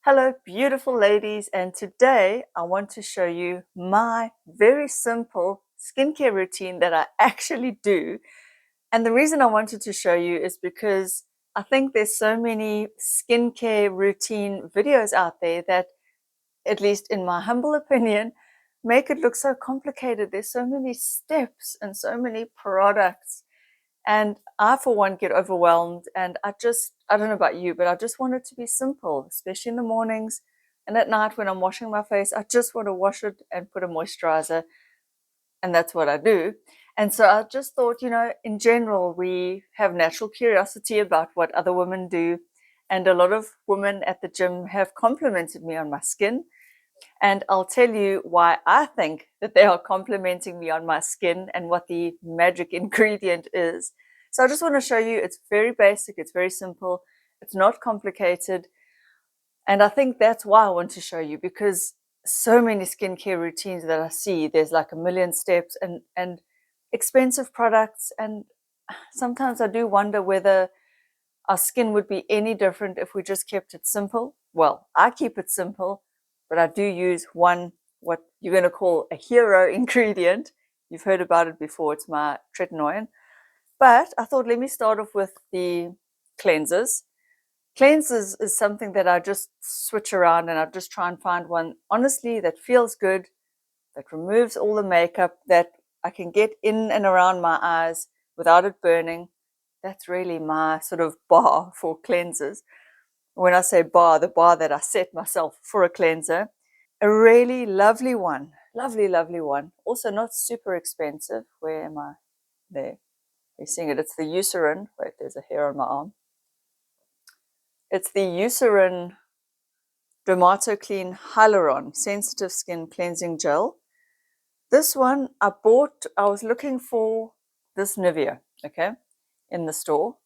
Hello, beautiful ladies, and today I want to show you my very simple skincare routine that I actually do. And the reason I wanted to show you is because I think there's so many skincare routine videos out there that, at least in my humble opinion, make it look so complicated. There's so many steps and so many products. And I, for one, get overwhelmed. And I don't know about you, but I just want it to be simple, especially in the mornings. And at night when I'm washing my face, I just want to wash it and put a moisturizer. And that's what I do. And so I just thought, in general, we have natural curiosity about what other women do. And a lot of women at the gym have complimented me on my skin. And I'll tell you why I think that they are complimenting me on my skin and what the magic ingredient is. So I just want to show you, it's very basic, it's very simple, it's not complicated. And I think that's why I want to show you, because so many skincare routines that I see, there's like a million steps and expensive products. And sometimes I do wonder whether our skin would be any different if we just kept it simple. Well, I keep it simple, but I do use one, what you're going to call a hero ingredient. You've heard about it before. It's my tretinoin. But I thought, let me start off with the cleansers. Cleansers is something that I just switch around, and I just try and find one, honestly, that feels good, that removes all the makeup, that I can get in and around my eyes without it burning. That's really my sort of bar for cleansers. When I say bar, the bar that I set myself for a cleanser. A really lovely one. Lovely, lovely one. Also not super expensive. Where am I? There. You're seeing it. It's the Eucerin. Wait, there's a hair on my arm. It's the Eucerin Dermato Clean Hyaluron Sensitive Skin Cleansing Gel. This one I was looking for this Nivea, okay, in the store.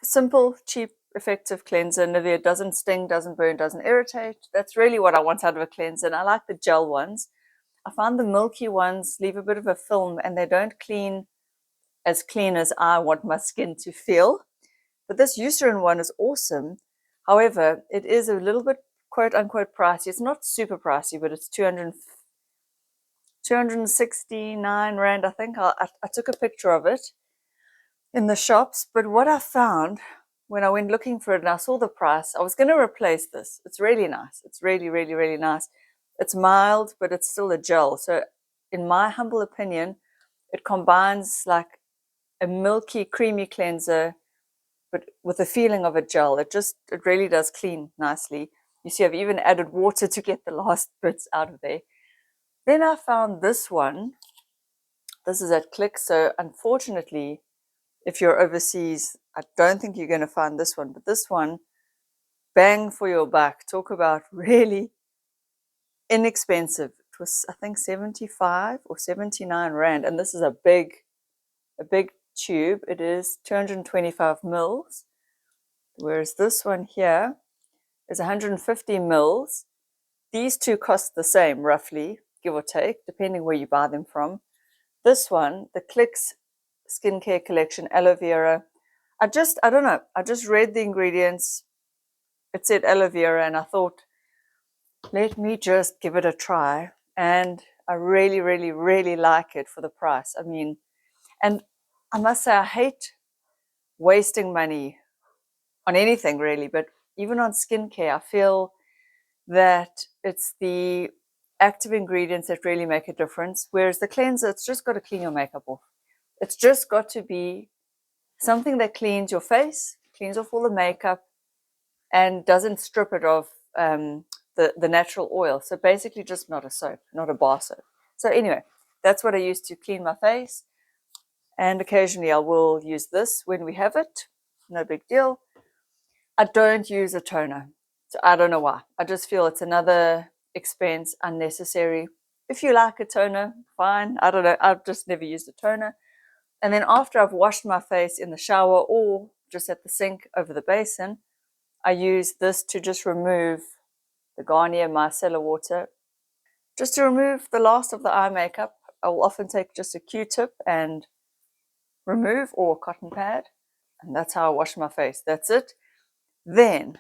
Simple, cheap, effective cleanser. Nivea doesn't sting, doesn't burn, doesn't irritate. That's really what I want out of a cleanser. And I like the gel ones. I find the milky ones leave a bit of a film and they don't clean as I want my skin to feel. But this Eucerin one is awesome. However, it is a little bit quote unquote pricey. It's not super pricey, but it's 269 Rand, I think. I took a picture of it in the shops. But what I found when I went looking for it and I saw the price, I was going to replace this. It's really nice. It's really, really, really nice. It's mild, but it's still a gel. So in my humble opinion, it combines like a milky, creamy cleanser, but with the feeling of a gel. It really does clean nicely. You see, I've even added water to get the last bits out of there. Then I found this one. This is at Click. So unfortunately, if you're overseas, I don't think you're going to find this one. But this one, bang for your buck. Talk about really inexpensive. It was, I think, 75 or 79 Rand. And this is a big tube. It is 225 mils. Whereas this one here is 150 mils. These two cost the same, roughly, give or take, depending where you buy them from. This one, the Clicks Skincare Collection, Aloe Vera. I don't know. I just read the ingredients. It said aloe vera, and I thought, let me just give it a try. And I really, really, really like it for the price. I mean, and I must say, I hate wasting money on anything really, but even on skincare, I feel that it's the active ingredients that really make a difference. Whereas the cleanser, it's just got to clean your makeup off. It's just got to be something that cleans your face, cleans off all the makeup, and doesn't strip it of the natural oil. So basically just not a soap, not a bar soap. So anyway, that's what I use to clean my face. And occasionally I will use this when we have it. No big deal. I don't use a toner. So I don't know why. I just feel it's another expense, unnecessary. If you like a toner, fine. I don't know. I've just never used a toner. And then after I've washed my face in the shower or just at the sink over the basin, I use this to just remove the Garnier Micellar water, just to remove the last of the eye makeup. I will often take just a Q-tip and remove, or a cotton pad, and that's how I wash my face. That's it. Then,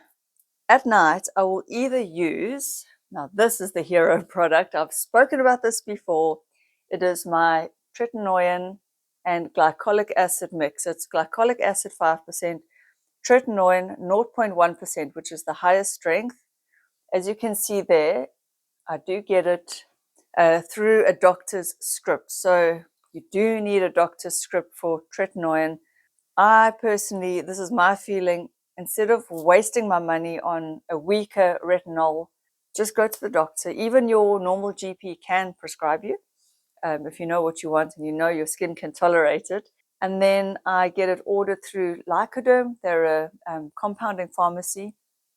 at night, I will either use, now this is the hero product. I've spoken about this before. It is my Tretinoin and Glycolic Acid mix. It's Glycolic Acid 5%, Tretinoin 0.1%, which is the highest strength. As you can see there, I do get it through a doctor's script. So you do need a doctor's script for Tretinoin. I personally, this is my feeling, instead of wasting my money on a weaker retinol, just go to the doctor. Even your normal GP can prescribe you if you know what you want and you know your skin can tolerate it. And then I get it ordered through Lycoderm. They're a compounding pharmacy.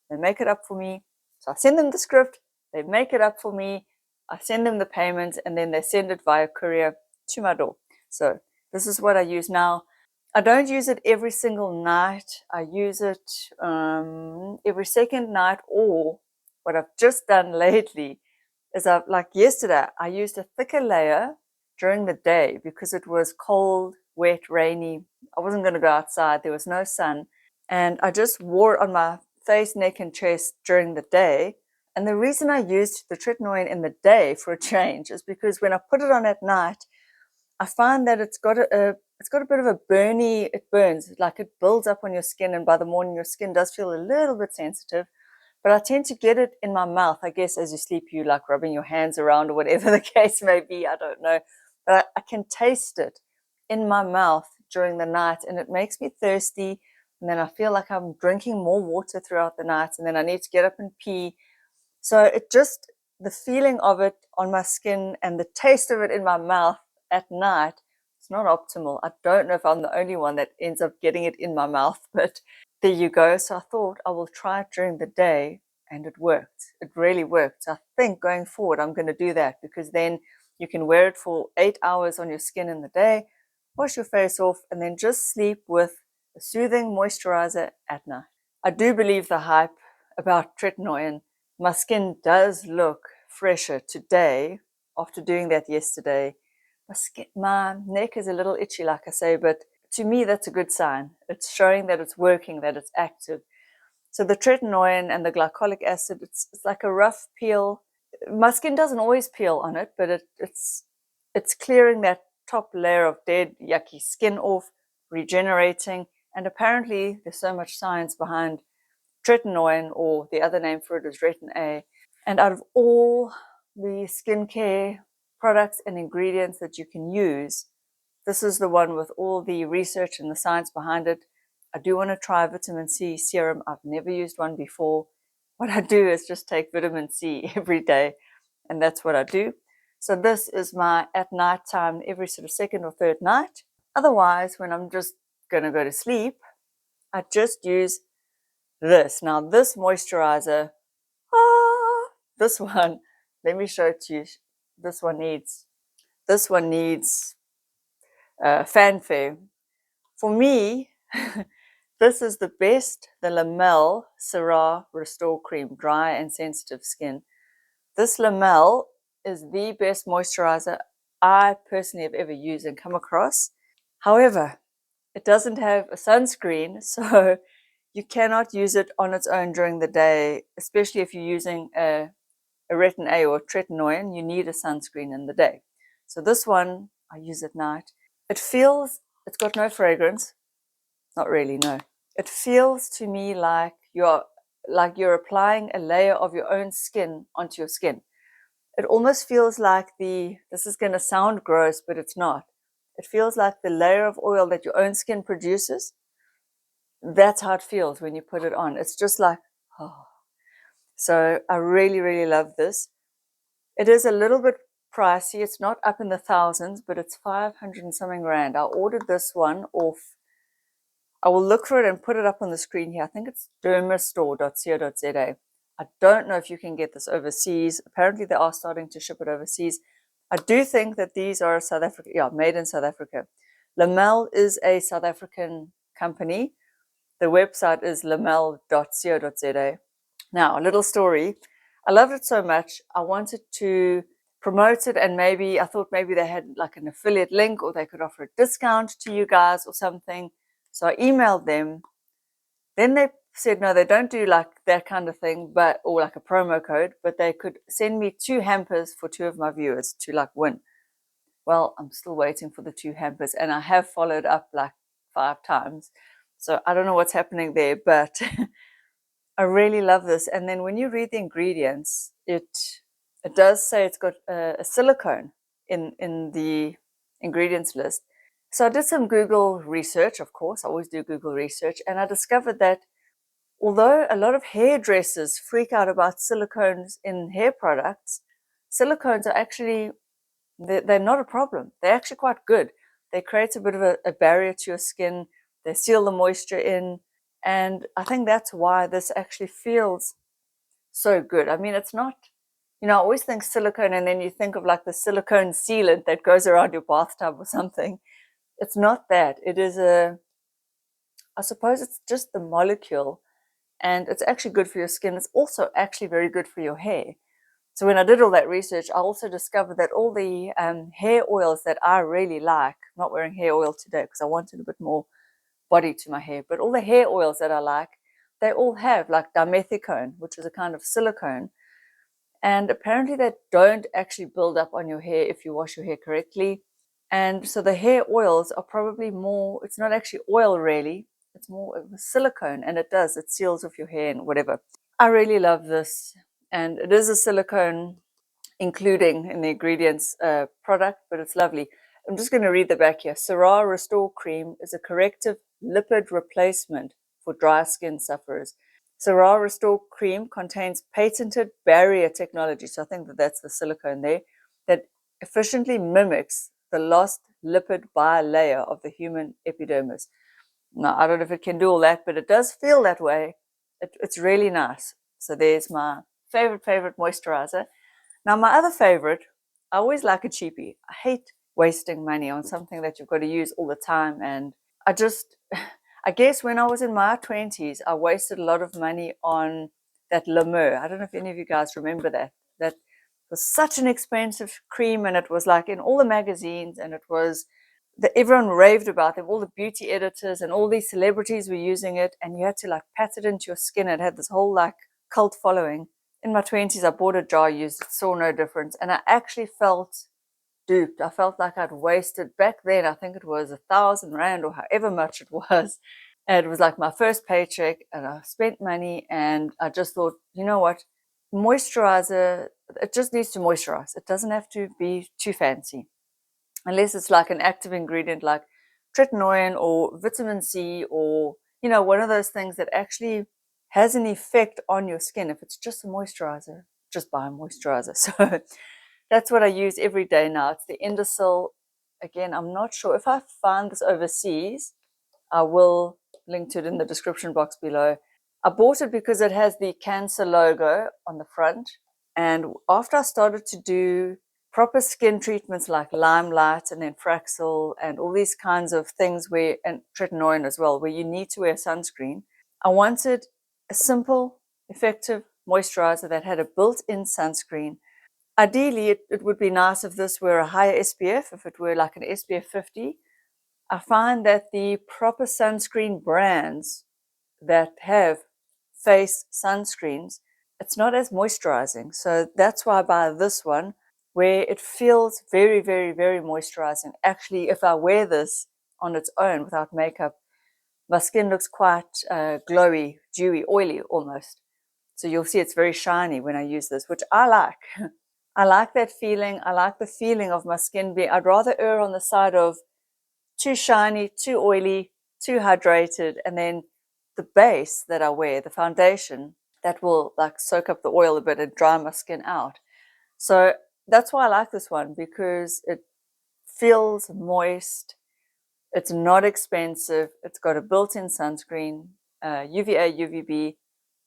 They make it up for me. So I send them the script. They make it up for me. I send them the payment, and then they send it via courier to my door. So this is what I use now. I don't use it every single night. I use it every second night, or what I've just done lately is like yesterday, I used a thicker layer during the day because it was cold, wet, rainy. I wasn't going to go outside. There was no sun. And I just wore it on my face, neck, and chest during the day. And the reason I used the Tretinoin in the day for a change is because when I put it on at night, I find that it's got a bit of a burny, it burns, like it builds up on your skin, and by the morning your skin does feel a little bit sensitive. But I tend to get it in my mouth. I guess as you sleep, you like rubbing your hands around or whatever the case may be. I don't know. But I can taste it in my mouth during the night, and it makes me thirsty. And then I feel like I'm drinking more water throughout the night, and then I need to get up and pee. So it just, the feeling of it on my skin and the taste of it in my mouth at night, it's not optimal. I don't know if I'm the only one that ends up getting it in my mouth, but there you go. So I thought I will try it during the day, and it worked. It really worked. I think going forward, I'm going to do that, because then you can wear it for 8 hours on your skin in the day, wash your face off, and then just sleep with a soothing moisturizer at night. I do believe the hype about Tretinoin. My skin does look fresher today after doing that yesterday. My neck is a little itchy, like I say, but to me, that's a good sign. It's showing that it's working, that it's active. So the Tretinoin and the Glycolic Acid, it's like a rough peel. My skin doesn't always peel on it, but it's clearing that top layer of dead, yucky skin off, regenerating. And apparently, there's so much science behind Tretinoin, or the other name for it is Retin A. And out of all the skincare products and ingredients that you can use, this is the one with all the research and the science behind it. I do want to try vitamin C serum. I've never used one before. What I do is just take vitamin C every day, and that's what I do. So this is my at night time, every sort of second or third night. Otherwise, when I'm just going to go to sleep, I just use this. Now this moisturizer, this one, let me show it to you. This one needs fanfare. For me, this is the best, the Lamelle Serra Restore Cream, dry and sensitive skin. This Lamelle is the best moisturizer I personally have ever used and come across. However, it doesn't have a sunscreen, so you cannot use it on its own during the day, especially if you're using a Retin A or Tretinoin. You need a sunscreen in the day. So this one, I use at night. It's got no fragrance. Not really, no. It feels to me like you're applying a layer of your own skin onto your skin. It almost feels like this is going to sound gross, but it's not. It feels like the layer of oil that your own skin produces. That's how it feels when you put it on. It's just like, oh. So I really, really love this. It is a little bit pricey. It's not up in the thousands, but it's 500 and something rand. I ordered this one off. I will look for it and put it up on the screen here. I think it's dermastore.co.za. I don't know if you can get this overseas. Apparently they are starting to ship it overseas. I do think that these are South Africa, made in South Africa. Lamelle is a South African company. The website is lamelle.co.za. Now, a little story. I loved it so much, I wanted to promote it, and I thought maybe they had like an affiliate link, or they could offer a discount to you guys or something. So I emailed them. Then they said no, they don't do like that kind of thing, but or like a promo code, but they could send me 2 hampers for 2 of my viewers to like win. Well, I'm still waiting for the 2 hampers, and I have followed up like 5 times. So I don't know what's happening there, but I really love this. And then when you read the ingredients, it does say it's got a silicone in the ingredients list. So I did some Google research, of course. I always do Google research, and I discovered that although a lot of hairdressers freak out about silicones in hair products, silicones are actually they're not a problem. They're actually quite good. They create a bit of a barrier to your skin. They seal the moisture in. And I think that's why this actually feels so good. I mean, it's not, I always think silicone and then you think of like the silicone sealant that goes around your bathtub or something. It's not that. It is I suppose it's just the molecule, and it's actually good for your skin. It's also actually very good for your hair. So when I did all that research, I also discovered that all the hair oils that I really like, I'm not wearing hair oil today because I wanted a bit more body to my hair, but all the hair oils that I like, they all have like dimethicone, which is a kind of silicone. And apparently they don't actually build up on your hair if you wash your hair correctly. And so the hair oils are probably more, it's not actually oil really, it's more of a silicone, and it seals off your hair and whatever. I really love this, and it is a silicone including in the ingredients product, but it's lovely. I'm just going to read the back here. Serra Restore Cream is a corrective lipid replacement for dry skin sufferers. Serra Restore Cream contains patented barrier technology, so I think that's the silicone there, that efficiently mimics the lost lipid bilayer of the human epidermis. Now, I don't know if it can do all that, but it does feel that way. It's really nice. So there's my favorite moisturizer. Now, my other favorite, I always like a cheapie. I hate wasting money on something that you've got to use all the time. And I guess when I was in my 20s, I wasted a lot of money on that Lamelle. I don't know if any of you guys remember that. That was such an expensive cream, and it was like in all the magazines, and it was everyone raved about them. All the beauty editors and all these celebrities were using it, and you had to like pat it into your skin. It had this whole like cult following. In my 20s, I bought a jar, used it, saw no difference, and I actually felt duped. I felt like I'd wasted, back then, I think it was R1,000 or however much it was. And it was like my first paycheck, and I spent money, and I just thought, you know what? Moisturizer, it just needs to moisturize. It doesn't have to be too fancy. Unless it's like an active ingredient like tretinoin or vitamin C or, one of those things that actually has an effect on your skin. If it's just a moisturizer, just buy a moisturizer. So that's what I use every day now. It's the Endocil. Again, I'm not sure if I find this overseas. I will link to it in the description box below. I bought it because it has the cancer logo on the front. And after I started to do proper skin treatments like Limelight and then Fraxel and all these kinds of things and Tretinoin as well, where you need to wear sunscreen, I wanted a simple, effective moisturizer that had a built-in sunscreen. Ideally, it would be nice if this were a higher SPF, if it were like an SPF 50. I find that the proper sunscreen brands that have face sunscreens, it's not as moisturizing. So that's why I buy this one, where it feels very, very, very moisturizing. Actually, if I wear this on its own without makeup, my skin looks quite glowy, dewy, oily almost. So you'll see it's very shiny when I use this, which I like. I like that feeling. I like the feeling of my skin being, I'd rather err on the side of too shiny, too oily, too hydrated, and then the base that I wear, the foundation, that will like soak up the oil a bit and dry my skin out. So that's why I like this one, because it feels moist. It's not expensive. It's got a built-in sunscreen, UVA, UVB,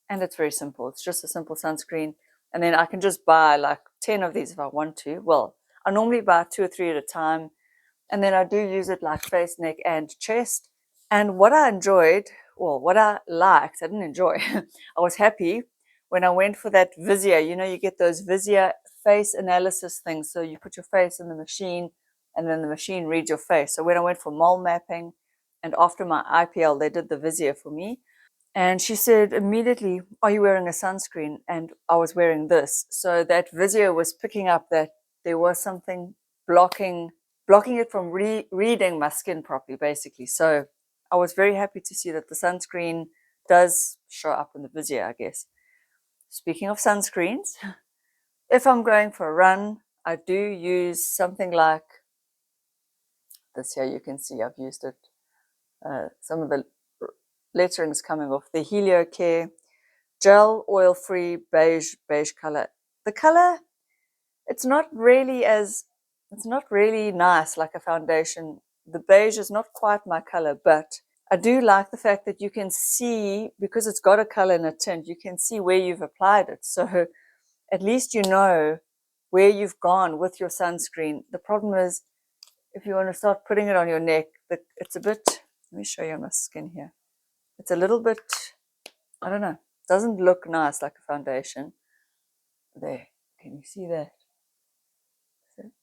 and it's very simple. It's just a simple sunscreen. And then I can just buy like 10 of these if I want to. Well, I normally buy 2 or 3 at a time. And then I do use it like face, neck, and chest. And what I enjoyed, well, what I liked, I didn't enjoy, I was happy when I went for that Vizia. You get those Vizia face analysis things. So you put your face in the machine, and then the machine reads your face. So when I went for mole mapping, and after my IPL, they did the Vizia for me. And she said immediately, "Are you wearing a sunscreen?" And I was wearing this. So that Visio was picking up that there was something blocking it from reading my skin properly, basically. So I was very happy to see that the sunscreen does show up in the Visio, I guess. Speaking of sunscreens, if I'm going for a run, I do use something like this here. You can see I've used it. Some of the lettering is coming off. The Heliocare gel oil-free beige color. The color, it's not really nice like a foundation. The beige is not quite my color, but I do like the fact that you can see, because it's got a color and a tint, you can see where you've applied it. So at least you know where you've gone with your sunscreen. The problem is, if you want to start putting it on your neck, it's a bit, let me show you my skin here. It's a little bit, I don't know, doesn't look nice like a foundation. There, can you see that?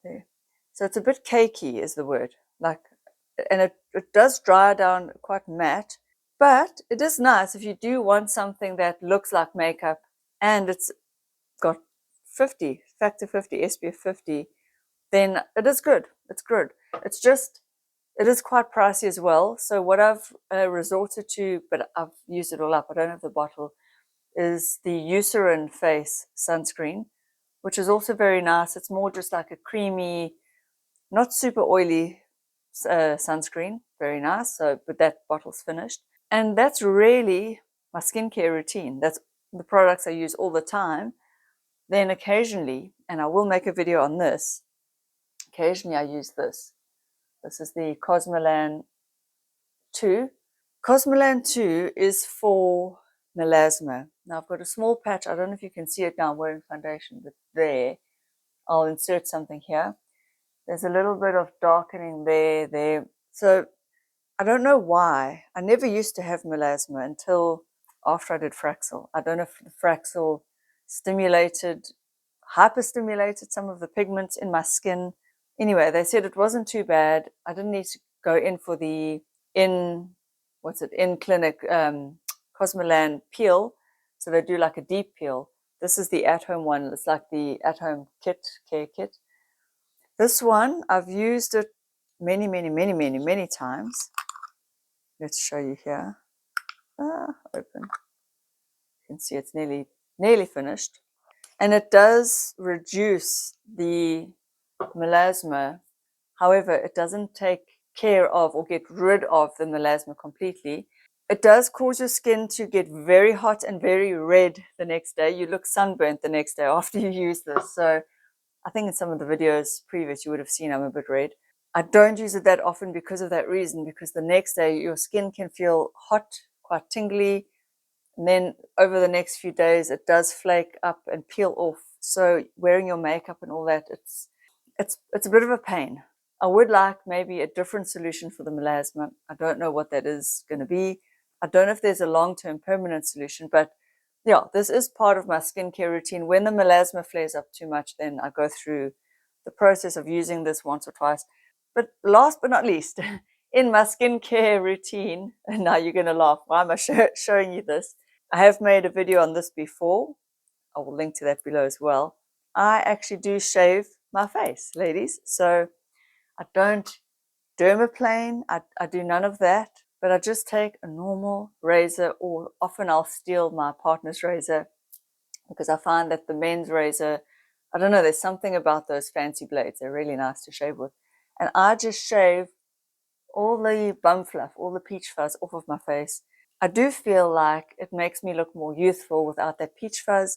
There. So it's a bit cakey is the word. And it does dry down quite matte, but it is nice if you do want something that looks like makeup and it's got factor 50, SPF 50, then it is good. It's good. It's just, it is quite pricey as well. So what I've resorted to, but I've used it all up, I don't have the bottle, is the Eucerin face sunscreen, which is also very nice. It's more just like a creamy, not super oily sunscreen. Very nice. So, but that bottle's finished. And that's really my skincare routine. That's the products I use all the time. Then occasionally, and I will make a video on this, occasionally I use this. This is the Cosmelan 2. Cosmelan 2 is for melasma. Now I've got a small patch. I don't know if you can see it now. I'm wearing foundation, but there. I'll insert something here. There's a little bit of darkening there. So I don't know why. I never used to have melasma until after I did Fraxel. I don't know if the Fraxel hyperstimulated some of the pigments in my skin. Anyway, they said it wasn't too bad. I didn't need to go in for the in-clinic Cosmelan peel. So they do like a deep peel. This is the at-home one. It's like the at-home care kit. This one, I've used it many times. Let's show you here. Open. You can see it's nearly finished. And it does reduce the melasma. However, it doesn't take care of or get rid of the melasma completely. It does cause your skin to get very hot and very red the next day. You look sunburnt the next day after you use this. So I think in some of the videos previous, you would have seen I'm a bit red. I don't use it that often because of that reason, because the next day your skin can feel hot, quite tingly. And then over the next few days, it does flake up and peel off. So wearing your makeup and all that, it's a bit of a pain. I would like maybe a different solution for the melasma. I don't know what that is going to be. I don't know if there's a long-term permanent solution, but yeah, this is part of my skincare routine. When the melasma flares up too much, then I go through the process of using this once or twice. But last but not least, in my skincare routine, and now you're going to laugh, why am I showing you this? I have made a video on this before. I will link to that below as well. I actually do shave my face, ladies. So I don't dermaplane. I do none of that. But I just take a normal razor, or often I'll steal my partner's razor, because I find that the men's razor, I don't know, there's something about those fancy blades. They're really nice to shave with. And I just shave all the bum fluff, all the peach fuzz off of my face. I do feel like it makes me look more youthful without that peach fuzz.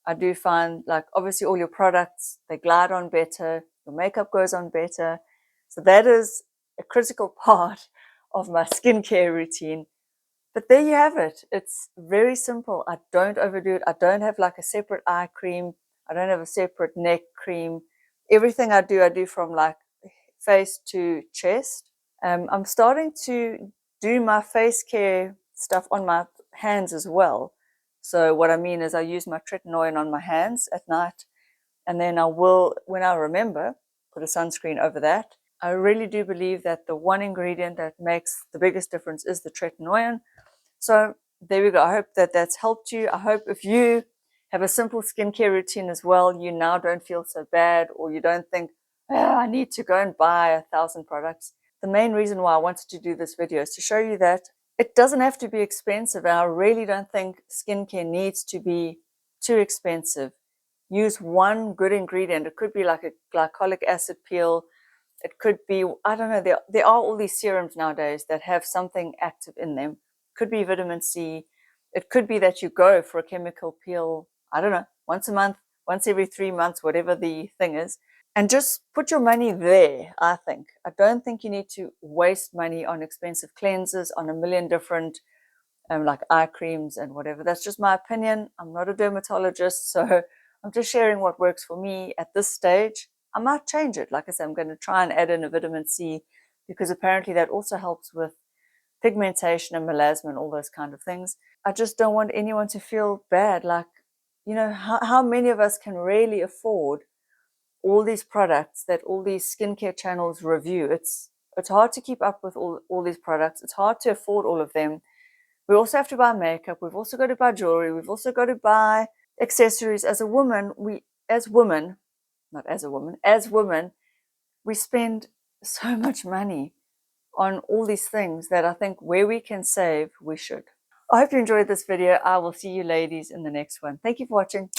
I do find, like, obviously all your products, they glide on better, your makeup goes on better. So that is a critical part of my skincare routine. But there you have it. It's very simple. I don't overdo it. I don't have like a separate eye cream. I don't have a separate neck cream. Everything I do from like face to chest. I'm starting to do my face care stuff on my hands as well. So what I mean is I use my tretinoin on my hands at night, and then I will, when I remember, put a sunscreen over that. I really do believe that the one ingredient that makes the biggest difference is the tretinoin. So there we go. I hope that that's helped you. I hope if you have a simple skincare routine as well, you now don't feel so bad, or you don't think, oh, I need to go and buy 1,000 products. The main reason why I wanted to do this video is to show you that it doesn't have to be expensive. And I really don't think skincare needs to be too expensive. Use one good ingredient. It could be like a glycolic acid peel. It could be, I don't know, there are all these serums nowadays that have something active in them. It could be vitamin C. It could be that you go for a chemical peel, I don't know, once a month, once every 3 months, whatever the thing is. And just put your money there, I think. I don't think you need to waste money on expensive cleansers, on a million different like eye creams and whatever. That's just my opinion. I'm not a dermatologist, so I'm just sharing what works for me at this stage. I might change it. Like I said, I'm going to try and add in a vitamin C because apparently that also helps with pigmentation and melasma and all those kind of things. I just don't want anyone to feel bad. Like, you know, how many of us can really afford all these products that all these skincare channels review? It's hard to keep up with all these products. It's hard to afford all of them. We also have to buy makeup. We've also got to buy jewelry. We've also got to buy accessories. As women, we spend so much money on all these things that I think where we can save, we should. I hope you enjoyed this video. I will see you ladies in the next one. Thank you for watching.